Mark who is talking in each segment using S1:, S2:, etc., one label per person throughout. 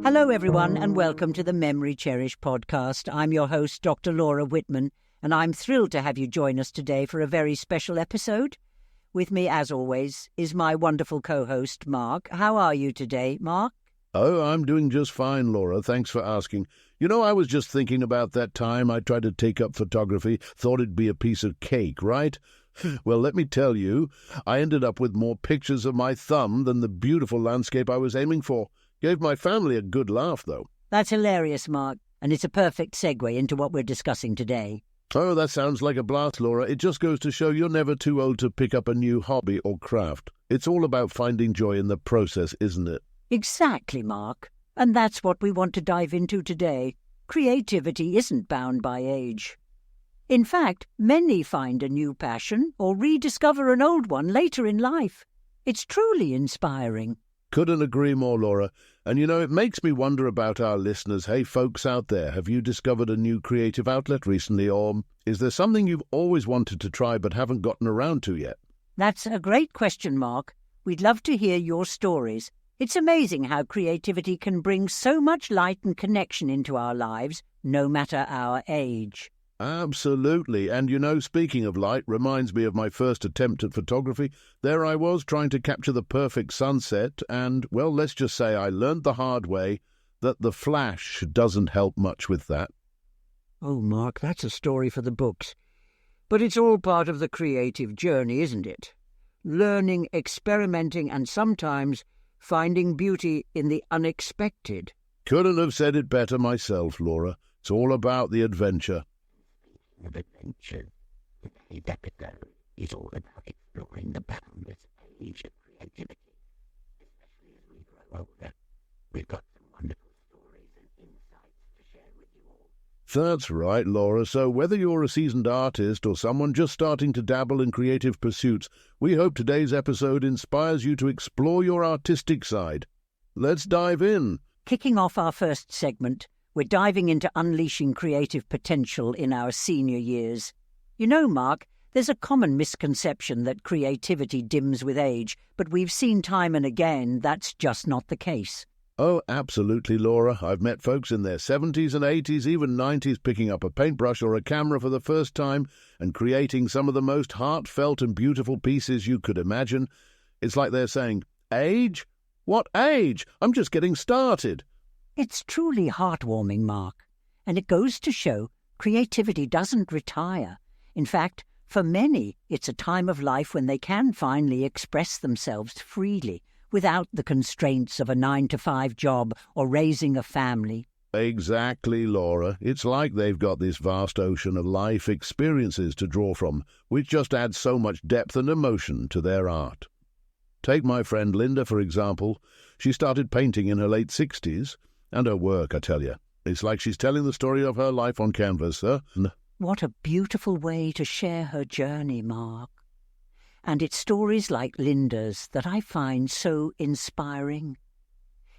S1: Hello, everyone, and welcome to the MemoryCherish podcast. I'm your host, Dr. Laura Whitman, and I'm thrilled to have you join us today for a very special episode. With me, as always, is my wonderful co-host, Mark. How are you today, Mark?
S2: Oh, I'm doing just fine, Laura. Thanks for asking. You know, I was just thinking about that time I tried to take up photography, thought it'd be a piece of cake, right? Well, let me tell you, I ended up with more pictures of my thumb than the beautiful landscape I was aiming for. Gave my family a good laugh, though.
S1: That's hilarious, Mark, and it's a perfect segue into what we're discussing today.
S2: Oh, that sounds like a blast, Laura. It just goes to show you're never too old to pick up a new hobby or craft. It's all about finding joy in the process, isn't it?
S1: Exactly, Mark. And that's what we want to dive into today. Creativity isn't bound by age. In fact, many find a new passion or rediscover an old one later in life. It's truly inspiring.
S2: Couldn't agree more, Laura. And you know, it makes me wonder about our listeners. Hey, folks out there, have you discovered a new creative outlet recently, or is there something you've always wanted to try but haven't gotten around to yet?
S1: That's a great question, Mark. We'd love to hear your stories. It's amazing how creativity can bring so much light and connection into our lives, no matter our age.
S2: Absolutely. And you know, speaking of light, reminds me of my first attempt at photography. There I was trying to capture the perfect sunset and, well, let's just say I learned the hard way that the flash doesn't help much with that.
S1: Oh, Mark, that's a story for the books. But it's all part of the creative journey, isn't it? Learning, experimenting, and sometimes finding beauty in the unexpected.
S2: Couldn't have said it better myself, Laura. It's all about the adventure.
S3: Of adventure, today's episode is all about exploring the boundless age of creativity, especially as we grow older. We've got some wonderful stories and insights to share with you all.
S2: That's right, Laura. So whether you're a seasoned artist or someone just starting to dabble in creative pursuits, we hope today's episode inspires you to explore your artistic side. Let's dive in.
S1: Kicking off our first segment, we're diving into unleashing creative potential in our senior years. You know, Mark, there's a common misconception that creativity dims with age, but we've seen time and again that's just not the case.
S2: Oh, absolutely, Laura. I've met folks in their 70s and 80s, even 90s, picking up a paintbrush or a camera for the first time and creating some of the most heartfelt and beautiful pieces you could imagine. It's like they're saying, age? What age? I'm just getting started.
S1: It's truly heartwarming, Mark, and it goes to show creativity doesn't retire. In fact, for many, it's a time of life when they can finally express themselves freely without the constraints of a 9-to-5 job or raising a family.
S2: Exactly, Laura. It's like they've got this vast ocean of life experiences to draw from, which just adds so much depth and emotion to their art. Take my friend Linda, for example. She started painting in her late 60s. And her work, I tell you, it's like she's telling the story of her life on canvas, huh?
S1: What a beautiful way to share her journey, Mark. And it's stories like Linda's that I find so inspiring.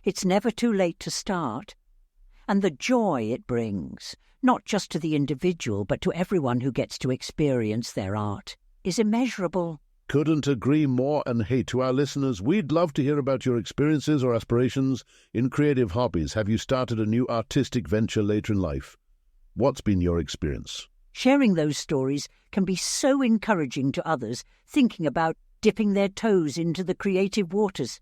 S1: It's never too late to start. And the joy it brings, not just to the individual, but to everyone who gets to experience their art, is immeasurable.
S2: Couldn't agree more, and hey, to our listeners, we'd love to hear about your experiences or aspirations in creative hobbies. Have you started a new artistic venture later in life? What's been your experience?
S1: Sharing those stories can be so encouraging to others thinking about dipping their toes into the creative waters.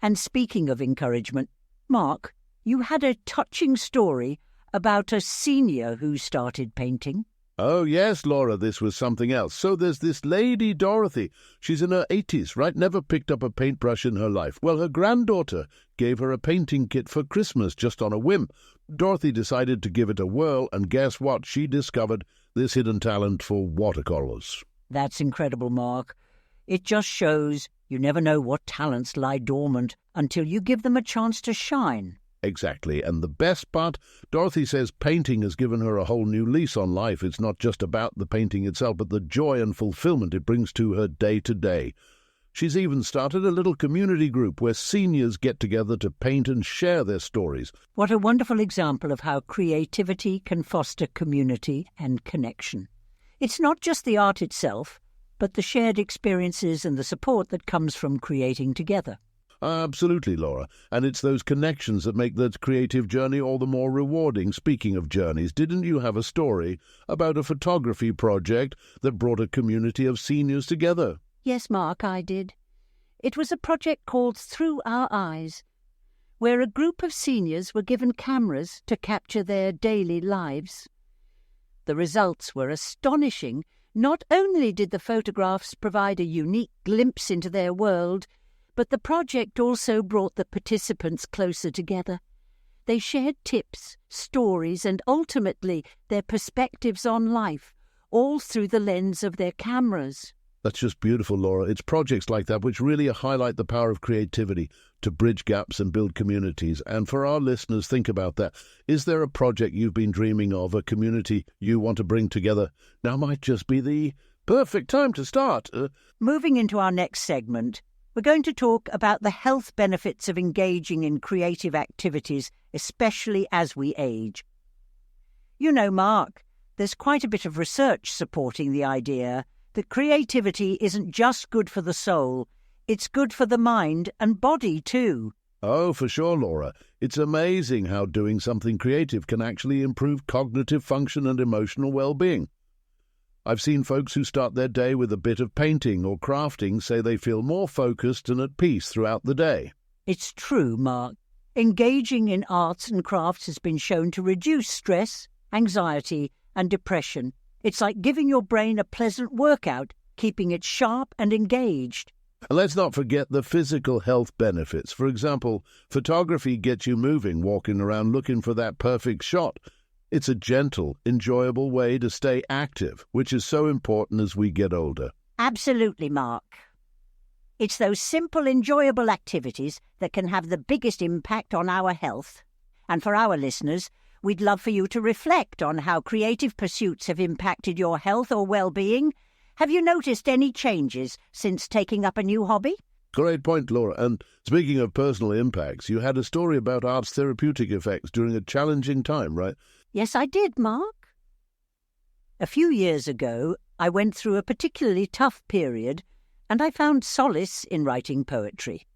S1: And speaking of encouragement, Mark, you had a touching story about a senior who started painting.
S2: Oh, yes, Laura, this was something else. So there's this lady, Dorothy. She's in her 80s, right? Never picked up a paintbrush in her life. Well, her granddaughter gave her a painting kit for Christmas just on a whim. Dorothy decided to give it a whirl, and guess what? She discovered this hidden talent for watercolors.
S1: That's incredible, Mark. It just shows you never know what talents lie dormant until you give them a chance to shine.
S2: Exactly, and the best part, Dorothy says painting has given her a whole new lease on life. It's not just about the painting itself, but the joy and fulfillment it brings to her day to day. She's even started a little community group where seniors get together to paint and share their stories.
S1: What a wonderful example of how creativity can foster community and connection. It's not just the art itself, but the shared experiences and the support that comes from creating together.
S2: Absolutely, Laura. And it's those connections that make the creative journey all the more rewarding. Speaking of journeys, didn't you have a story about a photography project that brought a community of seniors together?
S1: Yes, Mark, I did. It was a project called Through Our Eyes, where a group of seniors were given cameras to capture their daily lives. The results were astonishing. Not only did the photographs provide a unique glimpse into their world, but the project also brought the participants closer together. They shared tips, stories, and ultimately their perspectives on life, all through the lens of their cameras.
S2: That's just beautiful, Laura. It's projects like that which really highlight the power of creativity to bridge gaps and build communities. And for our listeners, think about that. Is there a project you've been dreaming of, a community you want to bring together? Now might just be the perfect time to start.
S1: Moving into our next segment, we're going to talk about the health benefits of engaging in creative activities, especially as we age. You know, Mark, there's quite a bit of research supporting the idea that creativity isn't just good for the soul, it's good for the mind and body too.
S2: Oh, for sure, Laura. It's amazing how doing something creative can actually improve cognitive function and emotional well-being. I've seen folks who start their day with a bit of painting or crafting say they feel more focused and at peace throughout the day.
S1: It's true, Mark. Engaging in arts and crafts has been shown to reduce stress, anxiety, and depression. It's like giving your brain a pleasant workout, keeping it sharp and engaged.
S2: And let's not forget the physical health benefits. For example, photography gets you moving, walking around looking for that perfect shot. It's a gentle, enjoyable way to stay active, which is so important as we get older.
S1: Absolutely, Mark. It's those simple, enjoyable activities that can have the biggest impact on our health. And for our listeners, we'd love for you to reflect on how creative pursuits have impacted your health or well-being. Have you noticed any changes since taking up a new hobby?
S2: Great point, Laura. And speaking of personal impacts, you had a story about art's therapeutic effects during a challenging time, right?
S1: Yes, I did, Mark. A few years ago, I went through a particularly tough period, and I found solace in writing poetry.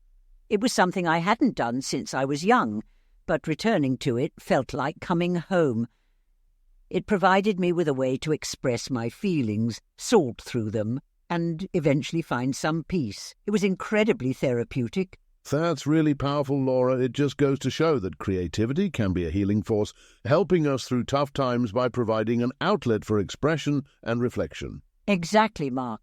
S1: It was something I hadn't done since I was young, but returning to it felt like coming home. It provided me with a way to express my feelings, sort through them, and eventually find some peace. It was incredibly therapeutic.
S2: That's really powerful, Laura. It just goes to show that creativity can be a healing force, helping us through tough times by providing an outlet for expression and reflection.
S1: Exactly, Mark.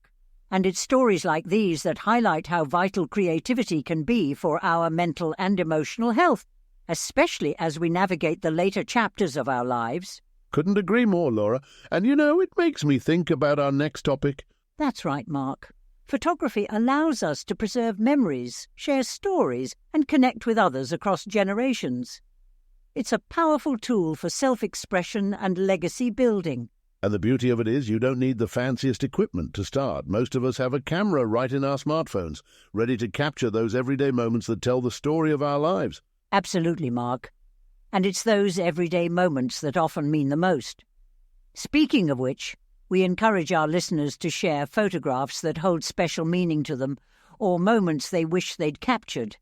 S1: And it's stories like these that highlight how vital creativity can be for our mental and emotional health, especially as we navigate the later chapters of our lives.
S2: Couldn't agree more, Laura. And you know, it makes me think about our next topic.
S1: That's right, Mark. Photography allows us to preserve memories, share stories, and connect with others across generations. It's a powerful tool for self-expression and legacy building.
S2: And the beauty of it is you don't need the fanciest equipment to start. Most of us have a camera right in our smartphones, ready to capture those everyday moments that tell the story of our lives.
S1: Absolutely, Mark. And it's those everyday moments that often mean the most. Speaking of which, we encourage our listeners to share photographs that hold special meaning to them, or moments they wish they'd captured.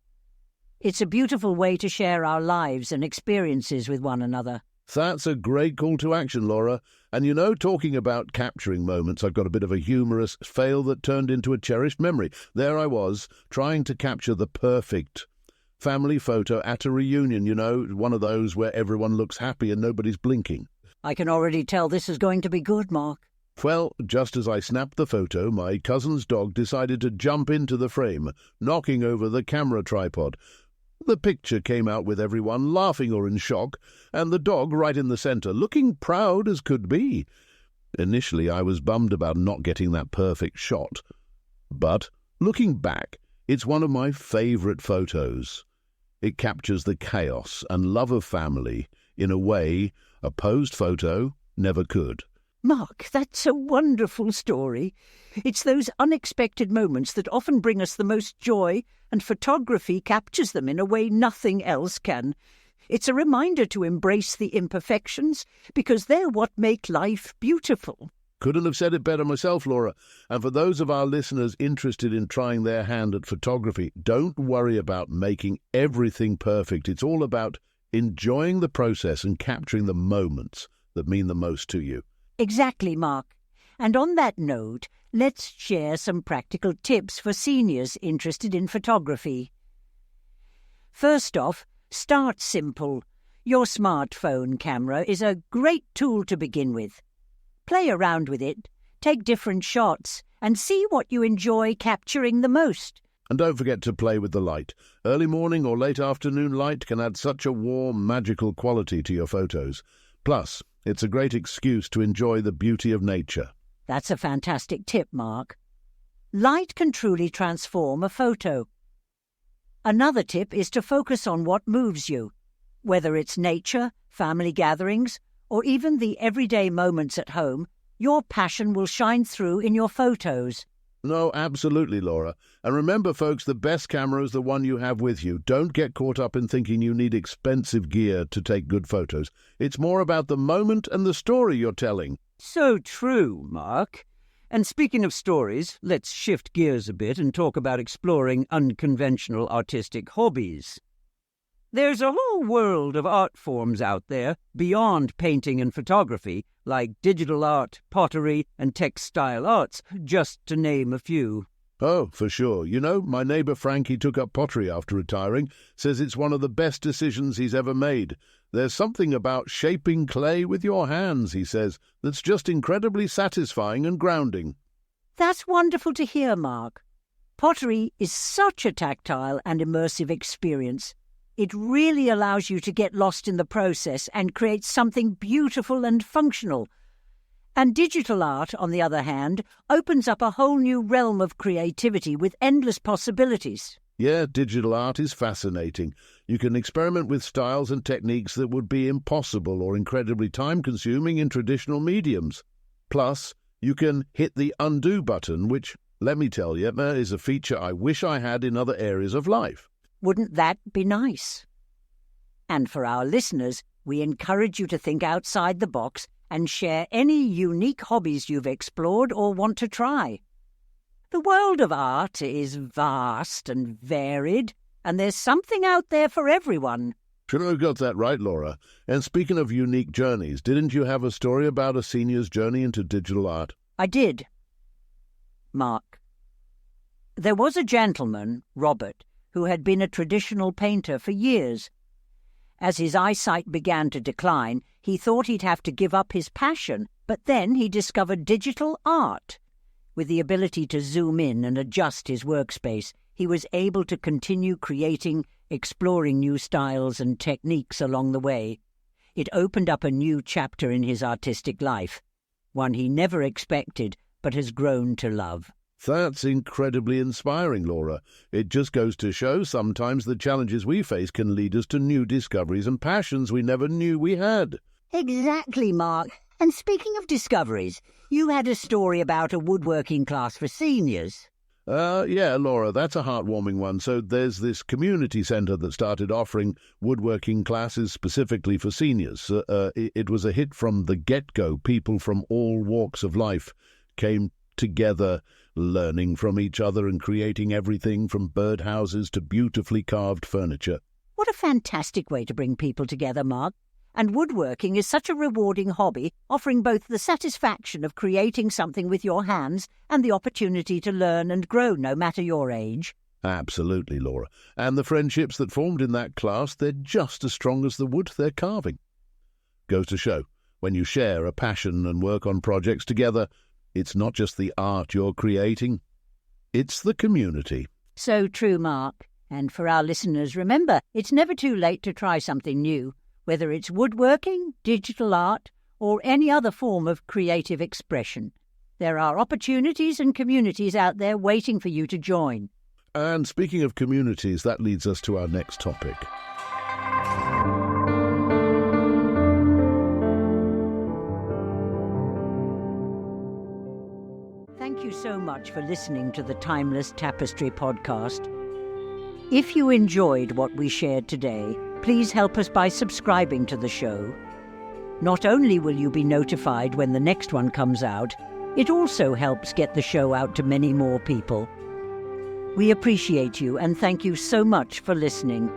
S1: It's a beautiful way to share our lives and experiences with one another.
S2: That's a great call to action, Laura. And you know, talking about capturing moments, I've got a bit of a humorous fail that turned into a cherished memory. There I was, trying to capture the perfect family photo at a reunion, you know, one of those where everyone looks happy and nobody's blinking.
S1: I can already tell this is going to be good, Mark.
S2: Well, just as I snapped the photo, my cousin's dog decided to jump into the frame, knocking over the camera tripod. The picture came out with everyone laughing or in shock, and the dog right in the centre, looking proud as could be. Initially, I was bummed about not getting that perfect shot. But, looking back, it's one of my favourite photos. It captures the chaos and love of family in a way a posed photo never could.
S1: Mark, that's a wonderful story. It's those unexpected moments that often bring us the most joy, and photography captures them in a way nothing else can. It's a reminder to embrace the imperfections, because they're what make life beautiful.
S2: Couldn't have said it better myself, Laura. And for those of our listeners interested in trying their hand at photography, don't worry about making everything perfect. It's all about enjoying the process and capturing the moments that mean the most to you.
S1: Exactly, Mark. And on that note, let's share some practical tips for seniors interested in photography. First off, start simple. Your smartphone camera is a great tool to begin with. Play around with it, take different shots, and see what you enjoy capturing the most.
S2: And don't forget to play with the light. Early morning or late afternoon light can add such a warm, magical quality to your photos. Plus, it's a great excuse to enjoy the beauty of nature.
S1: That's a fantastic tip, Mark. Light can truly transform a photo. Another tip is to focus on what moves you, whether it's nature, family gatherings, or even the everyday moments at home. Your passion will shine through in your photos.
S2: No, absolutely, Laura. And remember, folks, the best camera is the one you have with you. Don't get caught up in thinking you need expensive gear to take good photos. It's more about the moment and the story you're telling.
S4: So true, Mark. And speaking of stories, let's shift gears a bit and talk about exploring unconventional artistic hobbies. There's a whole world of art forms out there beyond painting and photography, like digital art, pottery, and textile arts, just to name a few.
S2: Oh, for sure. You know, my neighbour Frankie took up pottery after retiring, says it's one of the best decisions he's ever made. There's something about shaping clay with your hands, he says, that's just incredibly satisfying and grounding.
S1: That's wonderful to hear, Mark. Pottery is such a tactile and immersive experience. It really allows you to get lost in the process and create something beautiful and functional. And digital art, on the other hand, opens up a whole new realm of creativity with endless possibilities.
S2: Yeah, digital art is fascinating. You can experiment with styles and techniques that would be impossible or incredibly time-consuming in traditional mediums. Plus, you can hit the undo button, which, let me tell you, is a feature I wish I had in other areas of life.
S1: Wouldn't that be nice? And for our listeners, we encourage you to think outside the box and share any unique hobbies you've explored or want to try. The world of art is vast and varied, and there's something out there for everyone.
S2: Sure, you got that right, Laura. And speaking of unique journeys, didn't you have a story about a senior's journey into digital art?
S1: I did. Mark. There was a gentleman, Robert, who had been a traditional painter for years. As his eyesight began to decline, he thought he'd have to give up his passion, but then he discovered digital art. With the ability to zoom in and adjust his workspace, he was able to continue creating, exploring new styles and techniques along the way. It opened up a new chapter in his artistic life, one he never expected but has grown to love.
S2: That's incredibly inspiring, Laura. It just goes to show sometimes the challenges we face can lead us to new discoveries and passions we never knew we had.
S1: Exactly, Mark. And speaking of discoveries, you had a story about a woodworking class for seniors.
S2: Yeah, Laura, that's a heartwarming one. So there's this community centre that started offering woodworking classes specifically for seniors. It was a hit from the get-go. People from all walks of life came together, learning from each other and creating everything from birdhouses to beautifully carved furniture.
S1: What a fantastic way to bring people together, Mark. And woodworking is such a rewarding hobby, offering both the satisfaction of creating something with your hands and the opportunity to learn and grow no matter your age.
S2: Absolutely, Laura. And the friendships that formed in that class, they're just as strong as the wood they're carving. Goes to show, when you share a passion and work on projects together, it's not just the art you're creating, it's the community.
S1: So true, Mark. And for our listeners, remember, it's never too late to try something new, whether it's woodworking, digital art, or any other form of creative expression. There are opportunities and communities out there waiting for you to join.
S2: And speaking of communities, that leads us to our next topic.
S1: Thank you so much for listening to the Timeless Tapestry podcast. If you enjoyed what we shared today, please help us by subscribing to the show. Not only will you be notified when the next one comes out, It also helps get the show out to many more people. We appreciate you and thank you so much for listening.